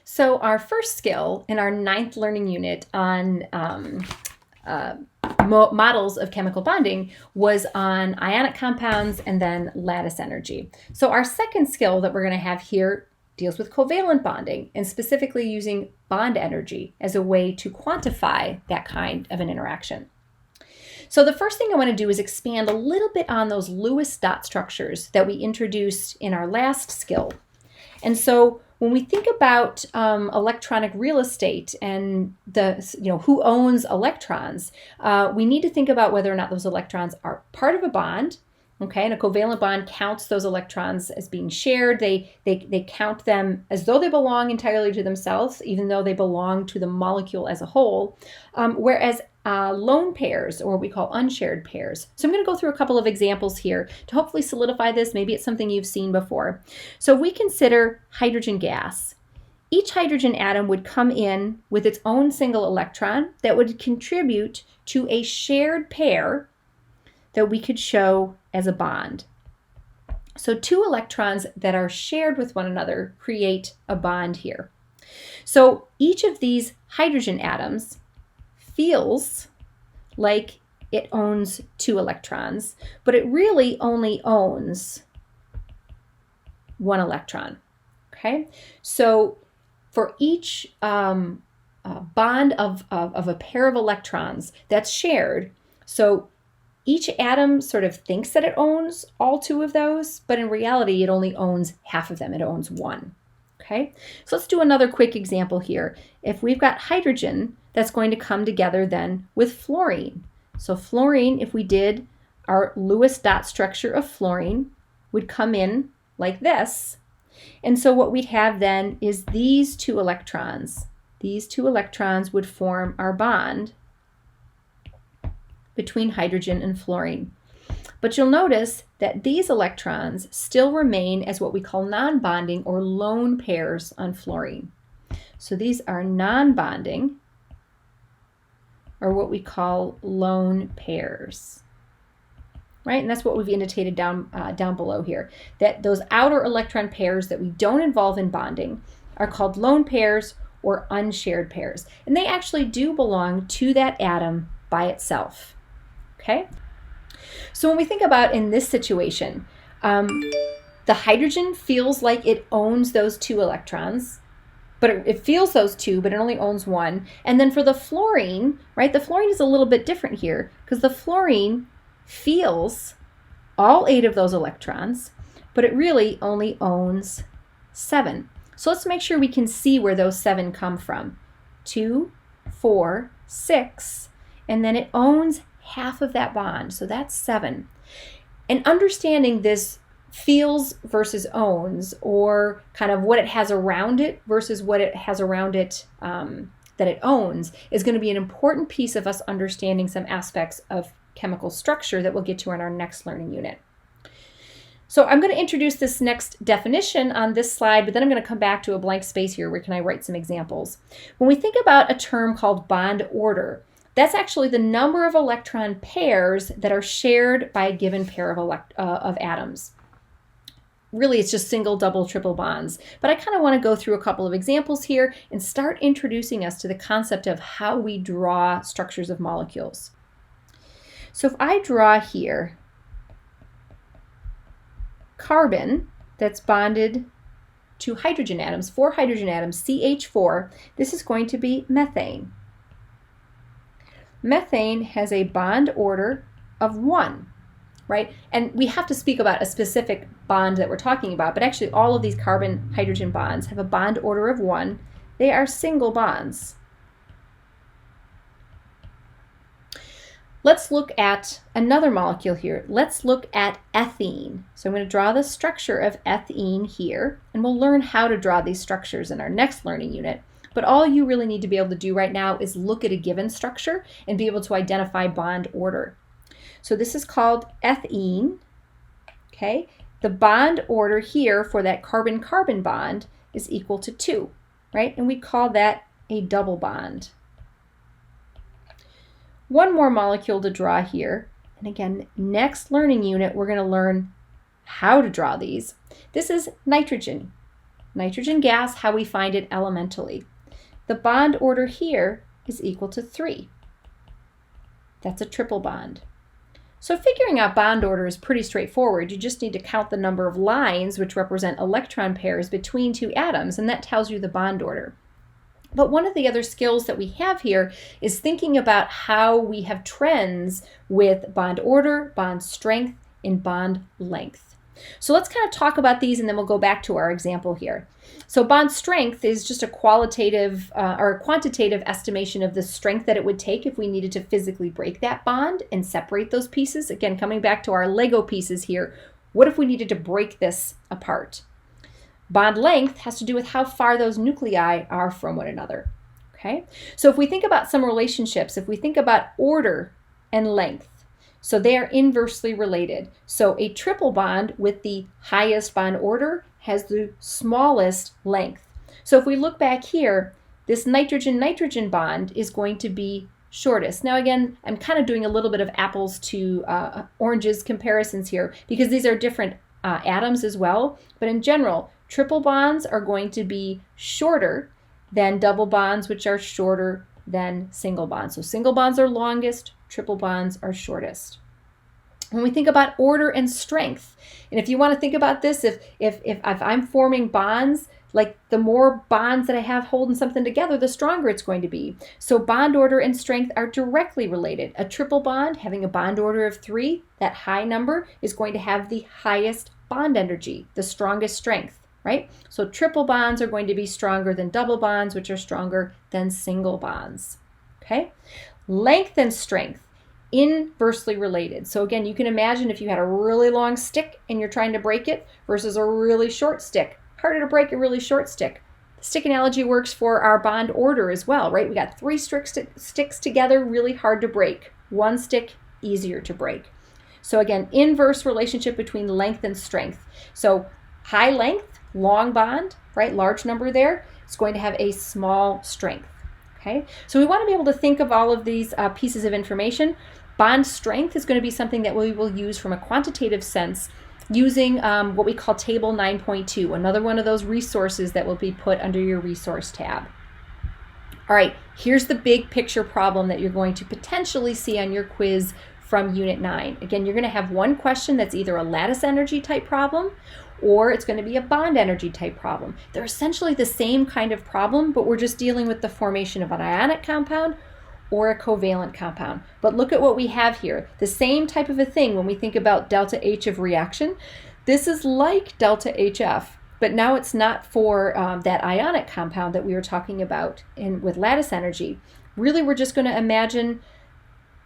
So our first skill in our 9th learning unit on models of chemical bonding was on ionic compounds and then lattice energy. So our second skill that we're going to have here deals with covalent bonding and specifically using bond energy as a way to quantify that kind of an interaction. So the first thing I want to do is expand a little bit on those Lewis dot structures that we introduced in our last skill. And so when we think about electronic real estate and who owns electrons, we need to think about whether or not those electrons are part of a bond. Okay, and a covalent bond counts those electrons as being shared. They count them as though they belong entirely to themselves, even though they belong to the molecule as a whole. Whereas lone pairs, or what we call unshared pairs. So I'm going to go through a couple of examples here to hopefully solidify this. Maybe it's something you've seen before. So if we consider hydrogen gas, each hydrogen atom would come in with its own single electron that would contribute to a shared pair that we could show as a bond. So two electrons that are shared with one another create a bond here. So each of these hydrogen atoms feels like it owns 2 electrons, but it really only owns 1 electron. Okay, so for each bond of a pair of electrons that's shared, so each atom sort of thinks that it owns all 2 of those, but in reality, it only owns half of them. It owns 1. Okay, so let's do another quick example here. If we've got hydrogen, that's going to come together then with fluorine. So fluorine, if we did our Lewis dot structure of fluorine, would come in like this. And so what we'd have then is these 2 electrons. These 2 electrons would form our bond between hydrogen and fluorine. But you'll notice that these electrons still remain as what we call non-bonding or lone pairs on fluorine. So these are non-bonding, or what we call lone pairs, right? And that's what we've indicated down below here, that those outer electron pairs that we don't involve in bonding are called lone pairs or unshared pairs. And they actually do belong to that atom by itself, okay? So when we think about in this situation, the hydrogen feels like it owns those 2 electrons, but it feels those 2, but it only owns 1. And then for the fluorine, right, the fluorine is a little bit different here because the fluorine feels all 8 of those electrons, but it really only owns 7. So let's make sure we can see where those 7 come from. 2, 4, 6, and then it owns half of that bond, so that's 7. And understanding this feels versus owns, or kind of what it has around it versus what it has around it that it owns, is going to be an important piece of us understanding some aspects of chemical structure that we'll get to in our next learning unit. So I'm going to introduce this next definition on this slide, but then I'm going to come back to a blank space here where can I write some examples. When we think about a term called bond order, that's actually the number of electron pairs that are shared by a given pair of atoms. Really, it's just single, double, triple bonds. But I kind of want to go through a couple of examples here and start introducing us to the concept of how we draw structures of molecules. So if I draw here carbon that's bonded to hydrogen atoms, 4 hydrogen atoms, CH4, this is going to be methane. Methane has a bond order of 1. Right? And we have to speak about a specific bond that we're talking about, but actually all of these carbon-hydrogen bonds have a bond order of 1. They are single bonds. Let's look at another molecule here. Let's look at ethene. So I'm going to draw the structure of ethene here, and we'll learn how to draw these structures in our next learning unit. But all you really need to be able to do right now is look at a given structure and be able to identify bond order. So this is called ethene, okay? The bond order here for that carbon-carbon bond is equal to 2, right? And we call that a double bond. One more molecule to draw here. And again, next learning unit, we're going to learn how to draw these. This is nitrogen. nitrogen gas, how we find it elementally. The bond order here is equal to 3. That's a triple bond. So figuring out bond order is pretty straightforward. You just need to count the number of lines, which represent electron pairs between two atoms, and that tells you the bond order. But one of the other skills that we have here is thinking about how we have trends with bond order, bond strength, and bond length. So let's kind of talk about these, and then we'll go back to our example here. So bond strength is just a qualitative or a quantitative estimation of the strength that it would take if we needed to physically break that bond and separate those pieces. Again, coming back to our Lego pieces here, what if we needed to break this apart? Bond length has to do with how far those nuclei are from one another. Okay, so if we think about some relationships, if we think about order and length, so they are inversely related. So a triple bond with the highest bond order has the smallest length. So if we look back here, this nitrogen-nitrogen bond is going to be shortest. Now again, I'm kind of doing a little bit of apples to oranges comparisons here because these are different atoms as well. But in general, triple bonds are going to be shorter than double bonds, which are shorter than single bonds. So single bonds are longest, triple bonds are shortest. When we think about order and strength, and if you want to think about this, if I'm forming bonds, like the more bonds that I have holding something together, the stronger it's going to be. So bond order and strength are directly related. A triple bond having a bond order of 3, that high number is going to have the highest bond energy, the strongest strength, right? So triple bonds are going to be stronger than double bonds, which are stronger than single bonds, okay? Length and strength, inversely related. So again, you can imagine if you had a really long stick and you're trying to break it versus a really short stick. Harder to break a really short stick. The stick analogy works for our bond order as well, right? We got 3 sticks together, really hard to break. 1 stick, easier to break. So again, inverse relationship between length and strength. So high length, long bond, right? Large number there. It's going to have a small strength. Okay, so we want to be able to think of all of these pieces of information. Bond strength is going to be something that we will use from a quantitative sense using what we call Table 9.2, another one of those resources that will be put under your resource tab. All right, here's the big picture problem that you're going to potentially see on your quiz from Unit 9. Again, you're going to have one question that's either a lattice energy type problem or it's going to be a bond energy type problem. They're essentially the same kind of problem, but we're just dealing with the formation of an ionic compound or a covalent compound. But look at what we have here. The same type of a thing when we think about delta H of reaction. This is like delta HF, but now it's not for that ionic compound that we were talking about with lattice energy. Really, we're just going to imagine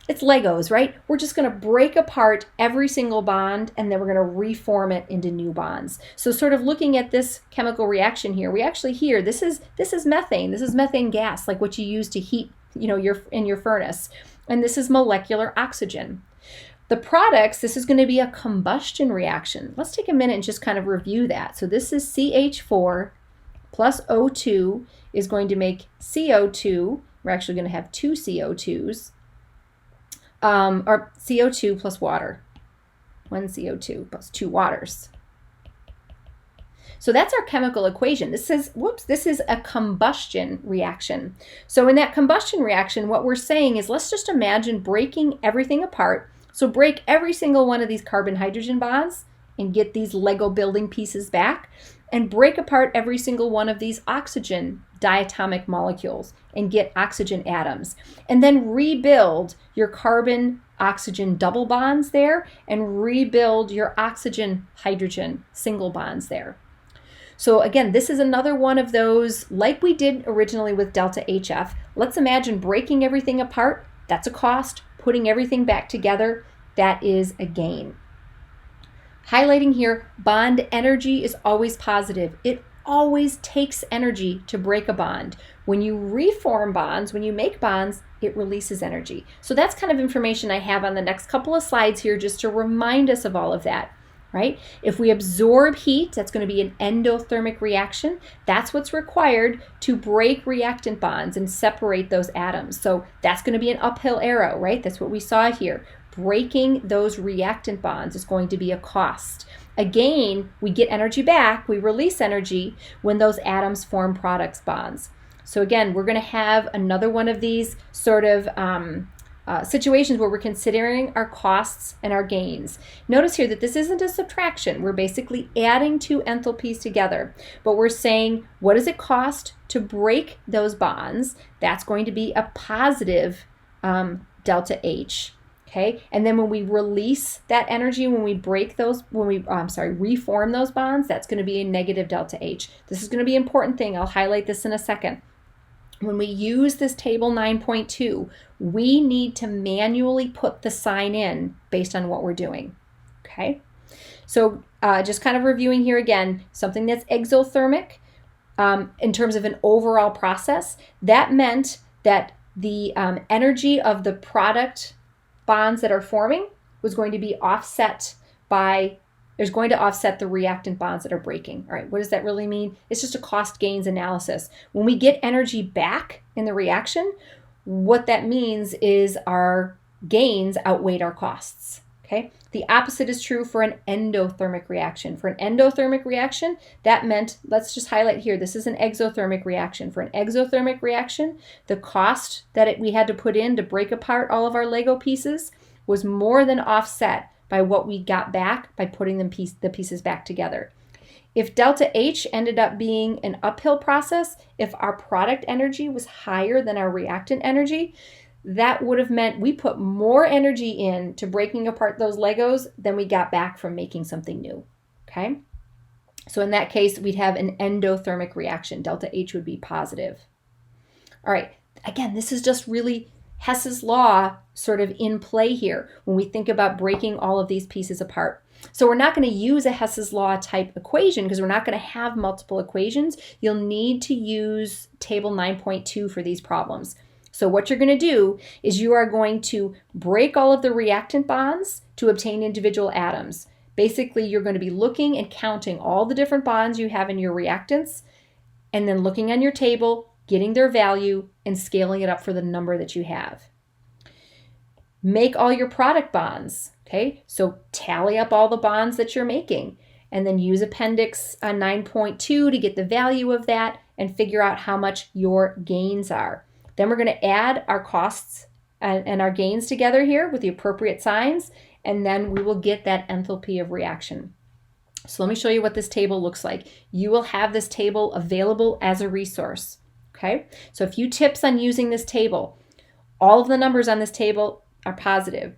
it's Legos, right? We're just going to break apart every single bond and then we're going to reform it into new bonds. So sort of looking at this chemical reaction here, we actually hear this is methane. This is methane gas, like what you use to heat, in your furnace. And this is molecular oxygen. The products, this is going to be a combustion reaction. Let's take a minute and just kind of review that. So this is CH4 plus O2 is going to make CO2. We're actually going to have 2 CO2s. Or CO2 plus water. 1 CO2 plus 2 waters. So that's our chemical equation. This is a combustion reaction. So in that combustion reaction, what we're saying is let's just imagine breaking everything apart. So break every single one of these carbon-hydrogen bonds and get these Lego building pieces back, and break apart every single one of these oxygen diatomic molecules and get oxygen atoms, and then rebuild your carbon-oxygen double bonds there and rebuild your oxygen-hydrogen single bonds there. So again, this is another one of those, like we did originally with delta HF. Let's imagine breaking everything apart. That's a cost. Putting everything back together, that is a gain. Highlighting here, bond energy is always positive. It always takes energy to break a bond. When you reform bonds, when you make bonds, it releases energy. So that's kind of information I have on the next couple of slides here just to remind us of all of that, right? If we absorb heat, that's going to be an endothermic reaction. That's what's required to break reactant bonds and separate those atoms. So that's going to be an uphill arrow, right? That's what we saw here. Breaking those reactant bonds is going to be a cost. Again, we get energy back, we release energy when those atoms form product bonds. So again, we're going to have another one of these sort of situations where we're considering our costs and our gains. Notice here that this isn't a subtraction. We're basically adding two enthalpies together, but we're saying, what does it cost to break those bonds? That's going to be a positive delta H. Okay, and then when we release that energy, when we break those, reform those bonds, that's going to be a negative delta H. This is going to be an important thing. I'll highlight this in a second. When we use this table 9.2, we need to manually put the sign in based on what we're doing. Okay, so just kind of reviewing here again, something that's exothermic in terms of an overall process, that meant that the energy of the product bonds that are forming was going to be offset by, there's going to offset the reactant bonds that are breaking. All right, what does that really mean? It's just a cost gains analysis. When we get energy back in the reaction, what that means is our gains outweighed our costs. Okay, the opposite is true for an endothermic reaction. For an endothermic reaction, that meant, let's just highlight here, this is an exothermic reaction. For an exothermic reaction, the cost that we had to put in to break apart all of our Lego pieces was more than offset by what we got back by putting the pieces back together. If delta H ended up being an uphill process, if our product energy was higher than our reactant energy, that would have meant we put more energy in to breaking apart those Legos than we got back from making something new. Okay? So in that case, we'd have an endothermic reaction. Delta H would be positive. All right. Again, this is just really Hess's law sort of in play here when we think about breaking all of these pieces apart. So we're not going to use a Hess's law type equation because we're not going to have multiple equations. You'll need to use table 9.2 for these problems. So what you're going to do is you are going to break all of the reactant bonds to obtain individual atoms. Basically, you're going to be looking and counting all the different bonds you have in your reactants, and then looking on your table, getting their value, and scaling it up for the number that you have. Make all your product bonds. Okay, so tally up all the bonds that you're making, and then use appendix 9.2 to get the value of that and figure out how much your gains are. Then we're going to add our costs and our gains together here with the appropriate signs, and then we will get that enthalpy of reaction. So let me show you what this table looks like. You will have this table available as a resource. Okay, so a few tips on using this table. All of the numbers on this table are positive.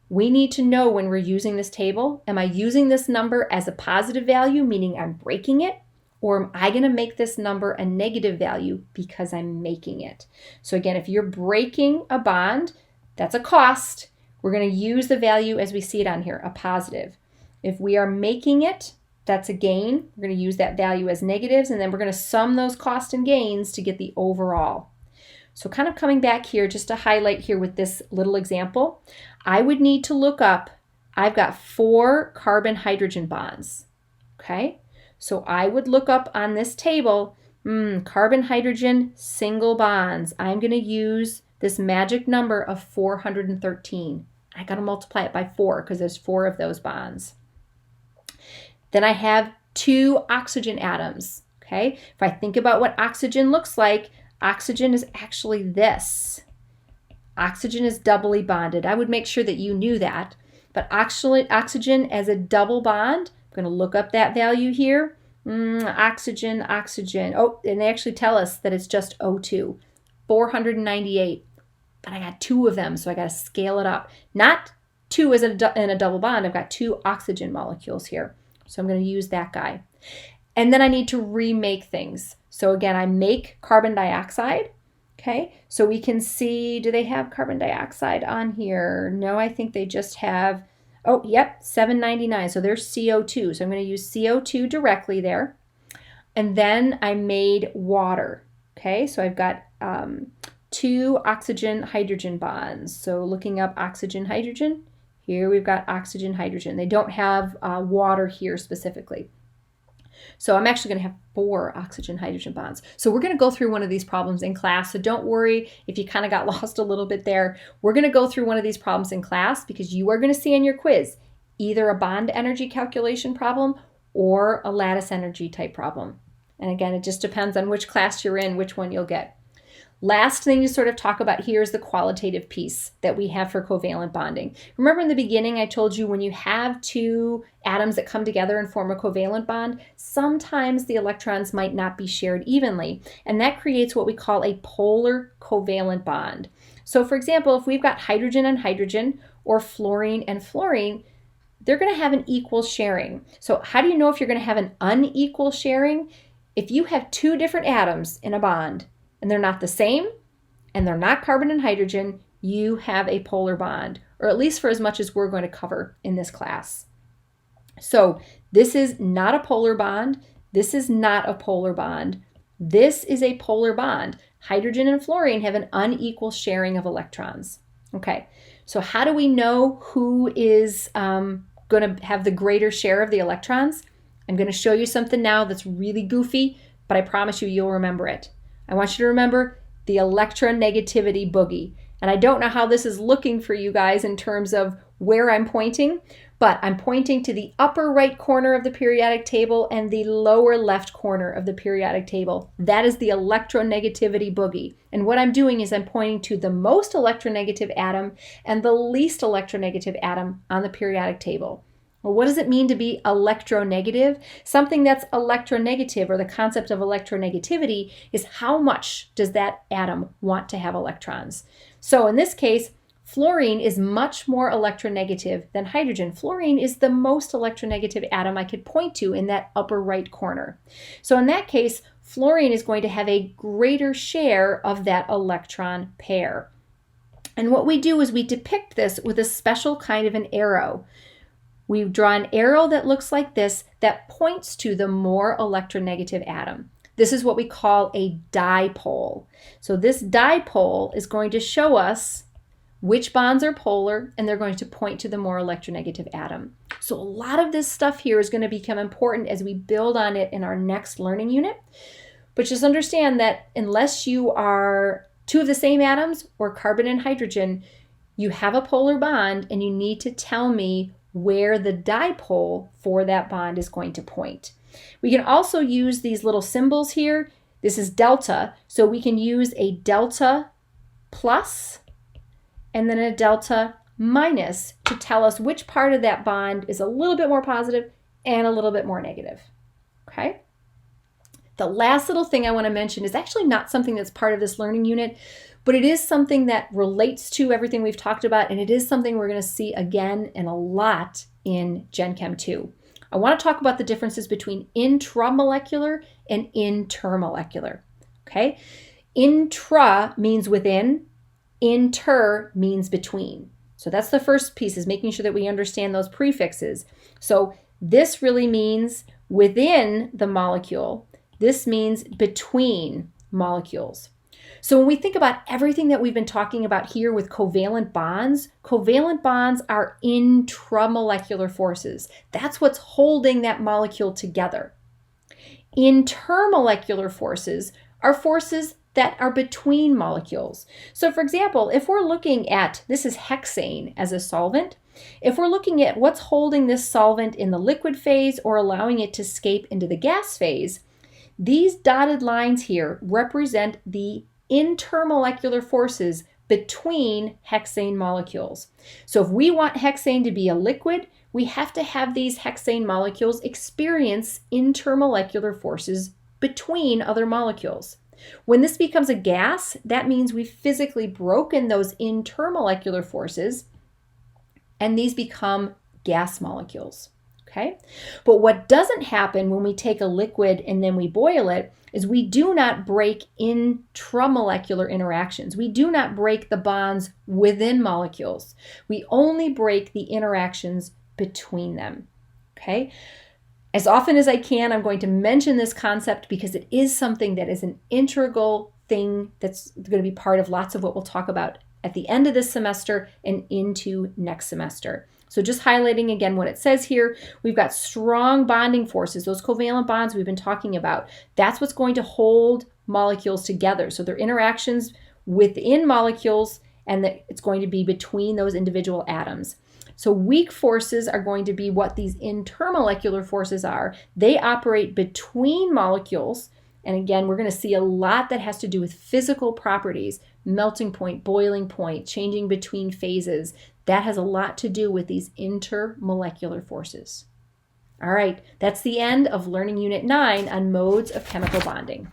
We need to know when we're using this table, am I using this number as a positive value, meaning I'm breaking it? Or am I going to make this number a negative value because I'm making it? So again, if you're breaking a bond, that's a cost. We're going to use the value as we see it on here, a positive. If we are making it, that's a gain. We're going to use that value as negatives, and then we're going to sum those costs and gains to get the overall. So kind of coming back here, just to highlight here with this little example, I would need to look up, I've got 4 carbon-hydrogen bonds, okay? So I would look up on this table, carbon-hydrogen single bonds. I'm going to use this magic number of 413. I got to multiply it by 4 because there's 4 of those bonds. Then I have 2 oxygen atoms, okay? If I think about what oxygen looks like, oxygen is actually this. Oxygen is doubly bonded. I would make sure that you knew that. But oxygen as a double bond, I'm going to look up that value here. Oxygen. Oh, and they actually tell us that it's just O2, 498. But I got 2 of them, so I got to scale it up. Not 2 as in a double bond. I've got 2 oxygen molecules here. So I'm going to use that guy. And then I need to remake things. So again, I make carbon dioxide. Okay, so we can see, do they have carbon dioxide on here? No, I think they just have, oh, yep, 799. So there's CO2. So I'm going to use CO2 directly there. And then I made water. Okay, so I've got 2 oxygen-hydrogen bonds. So looking up oxygen-hydrogen, here we've got oxygen-hydrogen. They don't have water here specifically. So I'm actually going to have 4 oxygen-hydrogen bonds. So we're going to go through one of these problems in class. So don't worry if you kind of got lost a little bit there. We're going to go through one of these problems in class because you are going to see in your quiz, either a bond energy calculation problem or a lattice energy type problem. And again, it just depends on which class you're in, which one you'll get. Last thing to sort of talk about here is the qualitative piece that we have for covalent bonding. Remember in the beginning I told you when you have two atoms that come together and form a covalent bond, sometimes the electrons might not be shared evenly, and that creates what we call a polar covalent bond. So for example, if we've got hydrogen and hydrogen or fluorine and fluorine, they're going to have an equal sharing. So how do you know if you're going to have an unequal sharing? If you have two different atoms in a bond, and they're not the same, and they're not carbon and hydrogen, you have a polar bond, or at least for as much as we're going to cover in this class. So this is not a polar bond. This is not a polar bond. This is a polar bond. Hydrogen and fluorine have an unequal sharing of electrons. Okay, so how do we know who is going to have the greater share of the electrons? I'm going to show you something now that's really goofy, but I promise you, you'll remember it. I want you to remember the electronegativity boogie. And I don't know how this is looking for you guys in terms of where I'm pointing, but I'm pointing to the upper right corner of the periodic table and the lower left corner of the periodic table. That is the electronegativity boogie. And what I'm doing is I'm pointing to the most electronegative atom and the least electronegative atom on the periodic table. Well, what does it mean to be electronegative? Something that's electronegative, or the concept of electronegativity, is how much does that atom want to have electrons. So in this case, fluorine is much more electronegative than hydrogen. Fluorine is the most electronegative atom I could point to in that upper right corner. So in that case, fluorine is going to have a greater share of that electron pair. And what we do is we depict this with a special kind of an arrow. We draw an arrow that looks like this that points to the more electronegative atom. This is what we call a dipole. So this dipole is going to show us which bonds are polar, and they're going to point to the more electronegative atom. So a lot of this stuff here is going to become important as we build on it in our next learning unit. But just understand that unless you are two of the same atoms or carbon and hydrogen, you have a polar bond and you need to tell me where the dipole for that bond is going to point. We can also use these little symbols here. This is delta, so we can use a delta plus and then a delta minus to tell us which part of that bond is a little bit more positive and a little bit more negative. Okay? The last little thing I want to mention is actually not something that's part of this learning unit, but it is something that relates to everything we've talked about, and it is something we're going to see again and a lot in Gen Chem 2. I want to talk about the differences between intramolecular and intermolecular. Okay? Intra means within, inter means between. So that's the first piece, is making sure that we understand those prefixes. So this really means within the molecule. This means between molecules. So when we think about everything that we've been talking about here with covalent bonds are intramolecular forces. That's what's holding that molecule together. Intermolecular forces are forces that are between molecules. So for example, if we're looking at, this is hexane as a solvent, if we're looking at what's holding this solvent in the liquid phase or allowing it to escape into the gas phase, these dotted lines here represent the intermolecular forces between hexane molecules. So if we want hexane to be a liquid, we have to have these hexane molecules experience intermolecular forces between other molecules. When this becomes a gas, that means we've physically broken those intermolecular forces, and these become gas molecules. Okay? But what doesn't happen when we take a liquid and then we boil it is we do not break intramolecular interactions. We do not break the bonds within molecules. We only break the interactions between them. Okay? As often as I can, I'm going to mention this concept because it is something that is an integral thing that's going to be part of lots of what we'll talk about at the end of this semester and into next semester. So just highlighting again what it says here, we've got strong bonding forces, those covalent bonds we've been talking about. That's what's going to hold molecules together. So they're interactions within molecules, and that it's going to be between those individual atoms. So weak forces are going to be what these intermolecular forces are. They operate between molecules. And again, we're going to see a lot that has to do with physical properties, melting point, boiling point, changing between phases. That has a lot to do with these intermolecular forces. All right, that's the end of Learning Unit 9 on modes of chemical bonding.